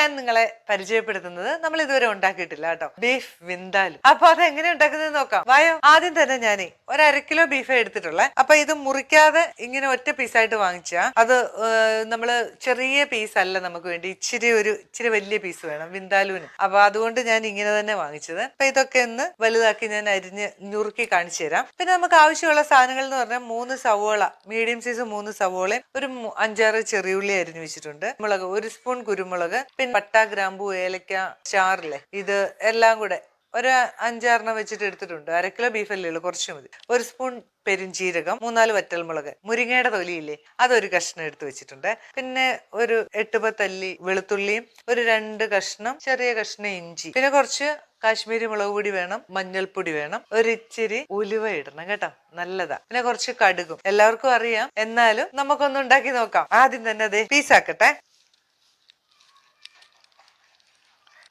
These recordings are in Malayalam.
ഞാൻ നിങ്ങളെ പരിചയപ്പെടുത്തുന്നത് നമ്മൾ ഇതുവരെ ഉണ്ടാക്കിയിട്ടില്ല കേട്ടോ, ബീഫ് വിന്താലു. അപ്പൊ അത് എങ്ങനെ ഉണ്ടാക്കുന്നത് നോക്കാം, വായോ. ആദ്യം തന്നെ ഞാനേ 1/2 കിലോ ബീഫ് എടുത്തിട്ടുള്ളേ. അപ്പൊ ഇത് മുറിക്കാതെ ഇങ്ങനെ ഒറ്റ പീസായിട്ട് വാങ്ങിച്ചാ അത് നമ്മള് ചെറിയ പീസ് അല്ല നമുക്ക് വേണ്ടി, ഇച്ചിരി വലിയ പീസ് വേണം വിന്താലുവിന്. അപ്പൊ അതുകൊണ്ട് ഞാൻ ഇങ്ങനെ തന്നെ വാങ്ങിച്ചത്. അപ്പൊ ഇതൊക്കെ ഒന്ന് വലുതാക്കി ഞാൻ അരിഞ്ഞ് നുറുക്കി കാണിച്ചു തരാം. പിന്നെ നമുക്ക് ആവശ്യമുള്ള സാധനങ്ങൾ എന്ന് പറഞ്ഞാൽ 3 സവോള, മീഡിയം സൈസ് 3 സവോളയും ഒരു 5-6 ചെറിയുള്ളി അരിഞ്ഞു വെച്ചിട്ടുണ്ട്, മുളക് 1 സ്പൂൺ കുരുമുളക്, പിന്നെ പട്ട, ഗ്രാമ്പൂ, ഏലക്ക, സ്റ്റാറില്ലേ, ഇത് എല്ലാം കൂടെ ഒരു 5-6 വെച്ചിട്ട് എടുത്തിട്ടുണ്ട്. 1/2 കിലോ ബീഫല്ലേ ഉള്ളൂ, കുറച്ച് മതി. 1 സ്പൂൺ പെരുംജീരകം, 3-4 വറ്റൽമുളക്, മുരിങ്ങയുടെ തൊലിയില്ലേ അതൊരു കഷ്ണം എടുത്ത് വെച്ചിട്ടുണ്ട്. പിന്നെ ഒരു 8-10 അല്ലി വെളുത്തുള്ളിയും, ഒരു 2 കഷ്ണം ചെറിയ കഷ്ണം ഇഞ്ചി, പിന്നെ കുറച്ച് കാശ്മീരി മുളക് പൊടി വേണം, മഞ്ഞൾപ്പൊടി വേണം, ഒരിച്ചിരി ഉലുവ ഇടണം കേട്ടോ, നല്ലതാ. പിന്നെ കുറച്ച് കടുകും, എല്ലാവർക്കും അറിയാം, എന്നാലും നമുക്കൊന്ന് ഉണ്ടാക്കി നോക്കാം. ആദ്യം തന്നെ അതെ പീസാക്കട്ടെ.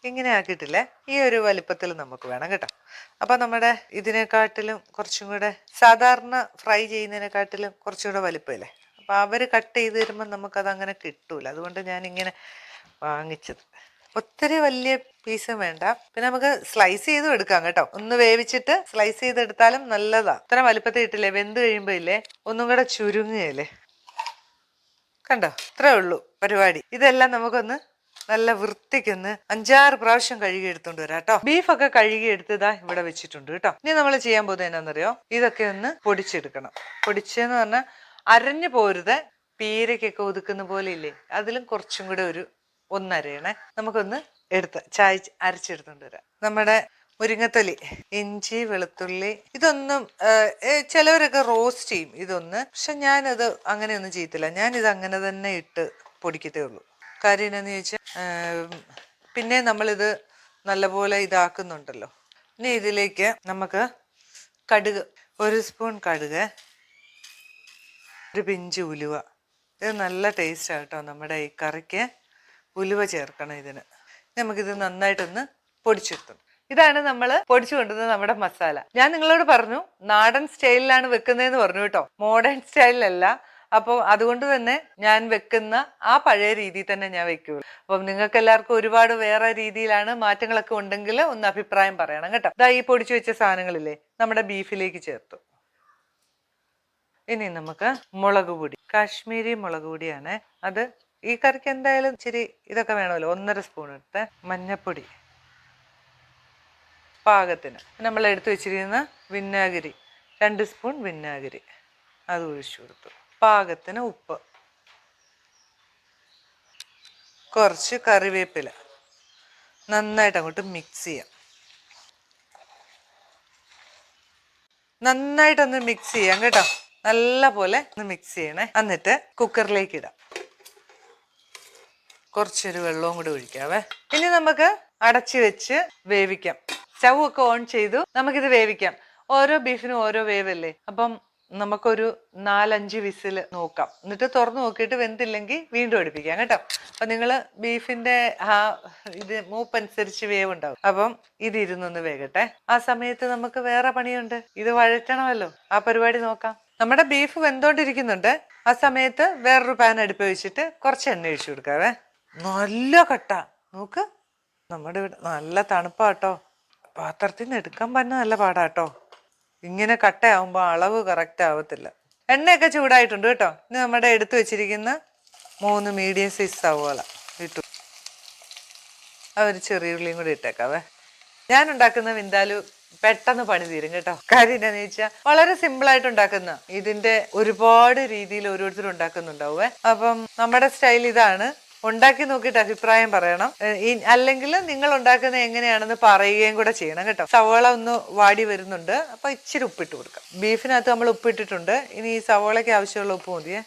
ഇങ്ങനെ ആക്കിയിട്ടില്ലേ, ഈ ഒരു വലിപ്പത്തിൽ നമുക്ക് വേണം കേട്ടോ. അപ്പൊ നമ്മുടെ ഇതിനെക്കാട്ടിലും കുറച്ചും കൂടെ സാധാരണ ഫ്രൈ ചെയ്യുന്നതിനെക്കാട്ടിലും കുറച്ചുകൂടെ വലിപ്പമില്ലേ, അപ്പൊ അവര് കട്ട് ചെയ്ത് തരുമ്പോൾ നമുക്കത് അങ്ങനെ കിട്ടൂല. അതുകൊണ്ട് ഞാൻ ഇങ്ങനെ വാങ്ങിച്ചത്. ഒത്തിരി വലിയ പീസും വേണ്ട. പിന്നെ നമുക്ക് സ്ലൈസ് ചെയ്തും എടുക്കാം കേട്ടോ, ഒന്ന് വേവിച്ചിട്ട് സ്ലൈസ് ചെയ്തെടുത്താലും നല്ലതാ. ഇത്ര വലിപ്പത്തിൽ ഇട്ടില്ലേ, വെന്ത് കഴിയുമ്പോ ഇല്ലേ ഒന്നും കൂടെ ചുരുങ്ങുകയല്ലേ. കണ്ടോ, ഇത്രേ ഉള്ളൂ പരിപാടി. ഇതെല്ലാം നമുക്കൊന്ന് നല്ല വൃത്തിക്കൊന്ന് 5-6 പ്രാവശ്യം കഴുകി എടുത്തോണ്ട് വരാം കേട്ടോ. ബീഫൊക്കെ കഴുകി എടുത്തതാ ഇവിടെ വെച്ചിട്ടുണ്ട് കേട്ടോ. ഇനി നമ്മൾ ചെയ്യാൻ പോകുന്നത് എന്നാന്നറിയോ, ഇതൊക്കെ ഒന്ന് പൊടിച്ചെടുക്കണം. പൊടിച്ചെന്ന് പറഞ്ഞാൽ അരഞ്ഞു പോരുത്, പീരക്കൊക്കെ ഒതുക്കുന്ന പോലെ ഇല്ലേ, അതിലും കുറച്ചും കൂടെ ഒന്നരയണേ. നമുക്കൊന്ന് അരച്ചെടുത്തോണ്ട് വരാം. നമ്മുടെ മുരിങ്ങത്തൊലി, ഇഞ്ചി, വെളുത്തുള്ളി, ഇതൊന്നും ചിലവരൊക്കെ റോസ്റ്റ് ചെയ്യും ഇതൊന്ന്. പക്ഷെ ഞാനത് അങ്ങനെയൊന്നും ചെയ്യത്തില്ല, ഞാനിത് അങ്ങനെ തന്നെ ഇട്ട് പൊടിക്കത്തേ ഉള്ളൂ. കാര്യം എന്നാന്ന് ചോദിച്ചാൽ പിന്നെ നമ്മളിത് നല്ലപോലെ ഇതാക്കുന്നുണ്ടല്ലോ. ഇനി ഇതിലേക്ക് നമുക്ക് കടുക്, 1 സ്പൂൺ കടുക്, ഒരു പിഞ്ച് ഉലുവ. ഇത് നല്ല ടേസ്റ്റ് ആട്ടോ നമ്മുടെ ഈ കറിക്ക്. ഉലുവ ചേർക്കണം ഇതിന്. നമുക്കിത് നന്നായിട്ടൊന്ന് പൊടിച്ചെടുത്തു. ഇതാണ് നമ്മൾ പൊടിച്ചു കൊണ്ടുവന്ന നമ്മുടെ മസാല. ഞാൻ നിങ്ങളോട് പറഞ്ഞു നാടൻ സ്റ്റൈലിലാണ് വെക്കുന്നതെന്ന് പറഞ്ഞു കേട്ടോ, മോഡേൺ സ്റ്റൈലിലല്ല. അപ്പോൾ അതുകൊണ്ട് തന്നെ ഞാൻ വെക്കുന്ന ആ പഴയ രീതിയിൽ തന്നെ ഞാൻ വെക്കുള്ളൂ. അപ്പം നിങ്ങൾക്ക് എല്ലാവർക്കും ഒരുപാട് വേറെ രീതിയിലാണ് മാറ്റങ്ങളൊക്കെ ഉണ്ടെങ്കിൽ ഒന്ന് അഭിപ്രായം പറയണം കേട്ടോ. ഇതാ ഈ പൊടിച്ചു വെച്ച സാധനങ്ങളില്ലേ നമ്മുടെ ബീഫിലേക്ക് ചേർത്തു. ഇനി നമുക്ക് മുളക് പൊടി, കാശ്മീരി മുളക് പൊടിയാണ് അത്. ഈ കറിക്ക് എന്തായാലും ഇച്ചിരി ഇതൊക്കെ വേണമല്ലോ. 1.5 സ്പൂൺ എടുത്ത് മഞ്ഞപ്പൊടി പാകത്തിന്. നമ്മൾ എടുത്തു വെച്ചിരിക്കുന്ന വിനാഗിരി, 2 സ്പൂൺ വിനാഗിരി അത് ഒഴിച്ചു കൊടുത്തു. പാകത്തിന് ഉപ്പ്, കുറച്ച് കറിവേപ്പില. നന്നായിട്ട് അങ്ങോട്ട് മിക്സ് ചെയ്യാം. നന്നായിട്ടൊന്ന് മിക്സ് ചെയ്യാം കേട്ടോ, നല്ല പോലെ ഒന്ന് മിക്സ് ചെയ്യണേ. എന്നിട്ട് കുക്കറിലേക്ക് ഇടാം. കുറച്ചൊരു വെള്ളവും കൂടി ഒഴിക്കാവേ. ഇനി നമുക്ക് അടച്ചു വെച്ച് വേവിക്കാം. സ്റ്റൗ ഒക്കെ ഓൺ ചെയ്തു, നമുക്കിത് വേവിക്കാം. ഓരോ ബീഫിനും ഓരോ വേവല്ലേ, അപ്പം നമുക്കൊരു 4-5 വിസിൽ നോക്കാം. എന്നിട്ട് തുറന്നു നോക്കിയിട്ട് വെന്തില്ലെങ്കിൽ വീണ്ടും അടുപ്പിക്കാം കേട്ടോ. അപ്പൊ നിങ്ങൾ ബീഫിന്റെ ഇത് മൂപ്പനുസരിച്ച് വേവ് ഉണ്ടാവും. അപ്പം ഇത് ഇരുന്നൊന്ന് വേകട്ടെ. ആ സമയത്ത് നമുക്ക് വേറെ പണിയുണ്ട്, ഇത് വഴറ്റണമല്ലോ. ആ പരിപാടി നോക്കാം. നമ്മുടെ ബീഫ് വെന്തോണ്ടിരിക്കുന്നുണ്ട്. ആ സമയത്ത് വേറൊരു പാൻ അടുപ്പ് വെച്ചിട്ട് കുറച്ച് എണ്ണ ഒഴിച്ചു കൊടുക്കാവേ. നല്ല കട്ട നോക്ക്, നമ്മുടെ ഇവിടെ നല്ല തണുപ്പാട്ടോ, പാത്രത്തിൽ നിന്ന് എടുക്കാൻ പറ്റുന്ന നല്ല പാടാട്ടോ. ഇങ്ങനെ കട്ടയാവുമ്പോൾ അളവ് കറക്റ്റ് ആവത്തില്ല. എണ്ണയൊക്കെ ചൂടായിട്ടുണ്ട് കേട്ടോ. ഇനി നമ്മുടെ എടുത്തു വെച്ചിരിക്കുന്ന 3 മീഡിയം സൈസ് സവോള ഇട്ടു. ഒരു ചെറിയ ഉള്ളിയും കൂടി ഇട്ടേക്കാവേ. ഞാൻ ഉണ്ടാക്കുന്ന വിന്താലു പെട്ടെന്ന് പണി തീരും കേട്ടോ. കാര്യം എന്താന്ന് ചോദിച്ചാൽ വളരെ സിമ്പിൾ ആയിട്ട് ഉണ്ടാക്കുന്ന, ഇതിന്റെ ഒരുപാട് രീതിയിൽ ഓരോരുത്തരും ഉണ്ടാക്കുന്നുണ്ടാവേ. അപ്പം നമ്മുടെ സ്റ്റൈൽ ഇതാണ്. ഉണ്ടാക്കി നോക്കിയിട്ട് അഭിപ്രായം പറയണം. അല്ലെങ്കിൽ നിങ്ങൾ ഉണ്ടാക്കുന്നത് എങ്ങനെയാണെന്ന് പറയുകയും കൂടെ ചെയ്യണം കേട്ടോ. സവോള ഒന്ന് വാടി വരുന്നുണ്ട്, അപ്പൊ ഇച്ചിരി ഉപ്പിട്ട് കൊടുക്കാം. ബീഫിനകത്ത് നമ്മൾ ഉപ്പിട്ടിട്ടുണ്ട്. ഇനി ഈ സവോളയ്ക്ക് ആവശ്യമുള്ള ഉപ്പ് മതിയേ.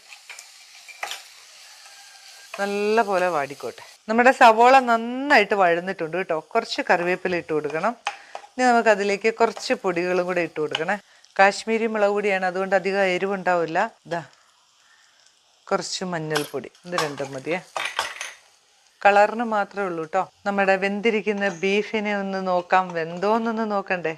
നല്ല പോലെ വാടിക്കോട്ടെ. നമ്മുടെ സവോള നന്നായിട്ട് വഴന്നിട്ടുണ്ട് കേട്ടോ. കുറച്ച് കറിവേപ്പില ഇട്ട് കൊടുക്കണം. ഇനി നമുക്ക് അതിലേക്ക് കുറച്ച് പൊടികളും കൂടെ ഇട്ട് കൊടുക്കണേ. കാശ്മീരി മുളക് പൊടിയാണ്, അതുകൊണ്ട് അധികം എരിവുണ്ടാവില്ല. ഇതാ കുറച്ച് മഞ്ഞൾപ്പൊടി, ഇത് 2 മതിയേ. കളറിന് മാത്രമേ ഉള്ളൂ കേട്ടോ. നമ്മുടെ വെന്തിരിക്കുന്ന ബീഫിനെ ഒന്ന് നോക്കാം, വെന്തോന്നൊന്ന് നോക്കണ്ടേ.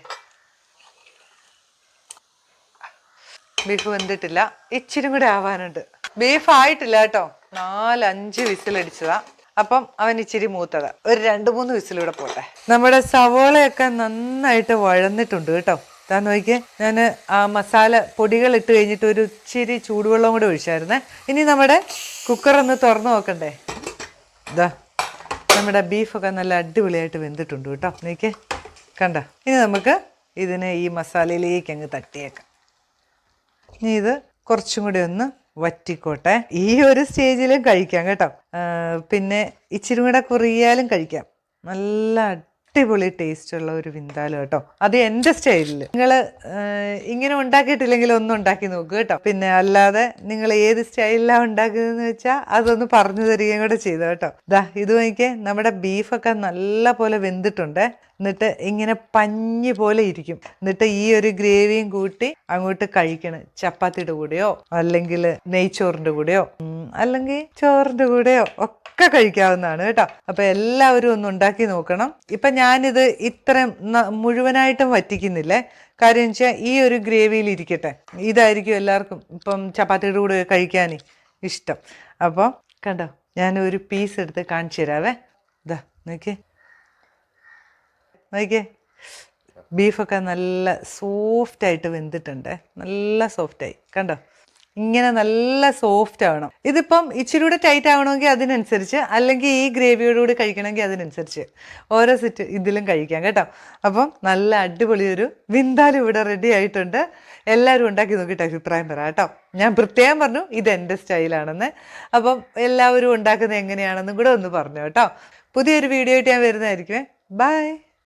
ബീഫ് വെന്തിട്ടില്ല, ഇച്ചിരി കൂടെ ആവാനുണ്ട്. ബീഫ് ആയിട്ടില്ല കേട്ടോ, 4-5 വിസിലടിച്ചതാ. അപ്പം അവൻ ഇച്ചിരി മൂത്തതാ. ഒരു 2-3 വിസിലൂടെ പോട്ടെ. നമ്മുടെ സവോളയൊക്കെ നന്നായിട്ട് വഴന്നിട്ടുണ്ട് കേട്ടോ. താൻ നോക്കിയേ, ഞാൻ ആ മസാല പൊടികൾ ഇട്ട് കഴിഞ്ഞിട്ട് ഒരു ഇച്ചിരി ചൂടുവെള്ളം കൂടെ ഒഴിച്ചായിരുന്നേ. ഇനി നമ്മുടെ കുക്കറൊന്ന് തുറന്നു നോക്കണ്ടേ. ഇതാ നമ്മുടെ ബീഫൊക്കെ നല്ല അടിപൊളിയായിട്ട് വെന്തിട്ടുണ്ട് കേട്ടോ. നോക്കിയേ, കണ്ട. ഇനി നമുക്ക് ഇതിനെ ഈ മസാലയിലേക്ക് അങ്ങ് തട്ടിയേക്കാം. ഇനി ഇത് കുറച്ചും കൂടി ഒന്ന് വറ്റിക്കോട്ടെ. ഈ ഒരു സ്റ്റേജിലും കഴിക്കാം കേട്ടോ. പിന്നെ ഇച്ചിരി കൂടെ കുറിയാലും കഴിക്കാം. നല്ല അടിപൊളി ടേസ്റ്റുള്ള ഒരു വിന്താലം കേട്ടോ. അത് എൻ്റെ സ്റ്റൈലിൽ. നിങ്ങൾ ഇങ്ങനെ ഉണ്ടാക്കിയിട്ടില്ലെങ്കിൽ ഒന്ന് ഉണ്ടാക്കി നോക്കുക കേട്ടോ. പിന്നെ അല്ലാതെ നിങ്ങൾ ഏത് സ്റ്റൈലിലാണ് ഉണ്ടാക്കുന്നതെന്ന് വെച്ചാൽ അതൊന്ന് പറഞ്ഞു തരികയും കൂടെ ചെയ്തു കേട്ടോ. ദാ ഇത് നോക്കിയേ, നമ്മുടെ ബീഫൊക്കെ നല്ല പോലെ വെന്തിട്ടുണ്ട്. എന്നിട്ട് ഇങ്ങനെ പഞ്ഞി പോലെ ഇരിക്കും. എന്നിട്ട് ഈ ഒരു ഗ്രേവിയും കൂട്ടി അങ്ങോട്ട് കഴിക്കണം. ചപ്പാത്തിയുടെ കൂടെയോ അല്ലെങ്കിൽ നെയ്ച്ചോറിൻ്റെ കൂടെയോ അല്ലെങ്കിൽ ചോറിൻ്റെ കൂടെയോ ഒക്കെ കഴിക്കാവുന്നതാണ് കേട്ടോ. അപ്പം എല്ലാവരും ഒന്ന് ഉണ്ടാക്കി നോക്കണം. ഇപ്പം ഞാനിത് ഇത്രയും മുഴുവനായിട്ടും വറ്റിക്കുന്നില്ലേ. കാര്യം വെച്ചാൽ ഈ ഒരു ഗ്രേവിയിൽ ഇരിക്കട്ടെ. ഇതായിരിക്കും എല്ലാവർക്കും ഇപ്പം ചപ്പാത്തിയുടെ കൂടെ കഴിക്കാൻ ഇഷ്ടം. അപ്പം കണ്ടോ, ഞാൻ ഒരു പീസ് എടുത്ത് കാണിച്ചു തരാവേ. ഇതാ നോക്കിയേ, നോക്കിയേ, ബീഫൊക്കെ നല്ല സോഫ്റ്റായിട്ട് വെന്തിട്ടുണ്ട്. നല്ല സോഫ്റ്റായി കണ്ടോ. ഇങ്ങനെ നല്ല സോഫ്റ്റ് ആവണം. ഇതിപ്പം ഇച്ചിരി കൂടെ ടൈറ്റ് ആവണമെങ്കിൽ അതിനനുസരിച്ച്, അല്ലെങ്കിൽ ഈ ഗ്രേവിയോടുകൂടി കഴിക്കണമെങ്കിൽ അതിനനുസരിച്ച് ഓരോ ഇതിലും കഴിക്കാം കേട്ടോ. അപ്പം നല്ല അടിപൊളി ഒരു വിന്താലും ഇവിടെ റെഡി ആയിട്ടുണ്ട്. എല്ലാവരും ഉണ്ടാക്കി നോക്കിയിട്ട് അഭിപ്രായം പറയാം കേട്ടോ. ഞാൻ പ്രത്യേകം പറഞ്ഞു ഇത് എൻ്റെ സ്റ്റൈലാണെന്ന്. അപ്പം എല്ലാവരും ഉണ്ടാക്കുന്നത് എങ്ങനെയാണെന്നും കൂടെ ഒന്ന് പറഞ്ഞു കേട്ടോ. പുതിയൊരു വീഡിയോ ആയിട്ട് ഞാൻ വരുന്നതായിരിക്കുമേ. ബൈ.